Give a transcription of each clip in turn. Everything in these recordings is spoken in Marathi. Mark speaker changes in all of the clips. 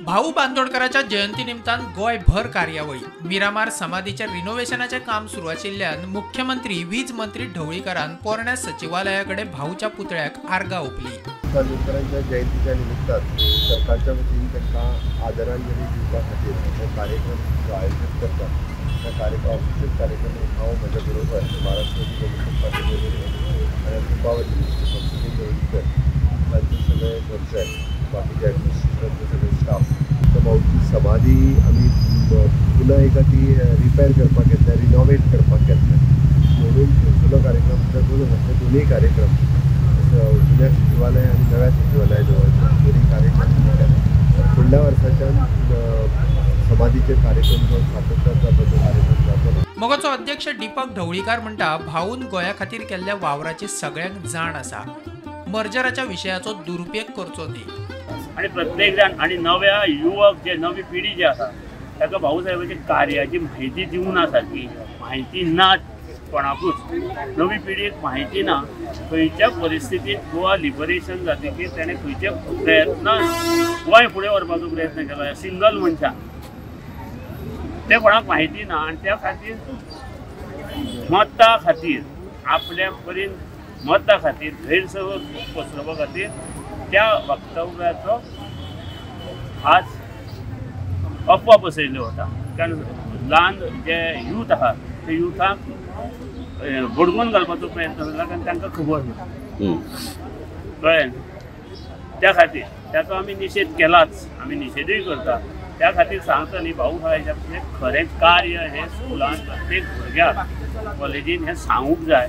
Speaker 1: भाऊ बांदोडकरांच्या जयंती निमतान गोयभर कार्यावळी मिरामार समाधीच्या रिनोव्हेशनाचे काम सुरू आशिल्ल्यान मुख्यमंत्री वीज मंत्री ढवळीकरान पोरण्या सचिवालयाकडे भाऊच्या पुतळ्याक आर्गां ओपली।
Speaker 2: बांदोडकरांच्या जयंतीच्या निमित्तान सरकारच्या वतीन तांकां आदरांजली दिवपा खातीर हो कार्यक्रम जो आयोजीत करतात त्या ऑफिशियल कार्यक्रमाक हांव म्हज्या बरोबर महाराष्ट्राचे गणपत पाटील आनी रुपावती संस्कृती ढवळीकर तांचे सगळे घरचे बाकीचे ॲडमिनिस्ट्रेशनचे सगळे स्टाफ तर भाऊची समाधी आमी पुन्हा एका ती रिपेर करपाक घेतल्या रिनोवेट करपाक घेतल्या म्हणून थंयसरलो कार्यक्रम ते दोनूय कार्यक्रम जुन्या सचिवालय आणि नव्या सचिवालया जवळचे दोन्ही कार्यक्रम केले। फुडल्या वर्साच्यान समाधीचे कार्यक्रम जो सातत्यान जाता तो कार्यक्रम जातलो।
Speaker 1: मोगोचो अध्यक्ष दीपक ढवळीकर म्हणटा भाऊन गोंया खातीर केल्ल्या वावराची सगळ्यांक जाण आसा, मर्जराच्या विशयाचो दुरुपयोग करचो न्ही
Speaker 3: आणि प्रत्येक जण आणि नव्या युवक जे नवी पिढी जी आसा ताका भाऊसाहेबांची कार्याची माहिती दिवना सारकी माहिती ना कोणाकूच नवी पिढीक माहिती ना खंयच्या परिस्थितीत गोवा लिबरेशन जातकीर ताणें खंयचे प्रयत्न गोंय फुडें व्हरपाचो प्रयत्न केलो सिंगल मनशान ते कोणाक माहिती ना आनी त्या खातीर मता खातीर आपल्या परीन मता खातीर गैरसमज पसरवपा खातीर त्या वक्तव्याचो आज अफवा पसरयल्लो वता। कारण ल्हान जे यूथ आहा ते युथाक बडगून घालपाचो प्रयत्न जाता कारण तांकां खबर ना कळ्ळें। त्या खातीर ताचो आमी निशेध केलाच, आमी निशेधूय करता। त्या खातीर सांगता न्ही भाऊ साहेबाचें खरें कार्य हें स्कुलान प्रत्येक भुरग्याक कॉलेजीन हें सांगूंक जाय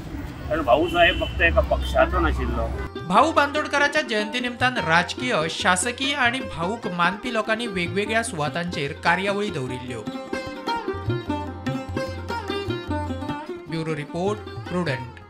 Speaker 3: कारण भाऊ साहेब फक्त एका पक्षाचो नाशिल्लो।
Speaker 1: भाऊ बांदोडकरांच्या जयंती निमतान राजकीय, शासकीय आणि भाऊक मानपी लोकांनी वेगवेगळ्या सुवातांचेर कार्यावळी दवरिल्ल्यो। Bureau report prudent.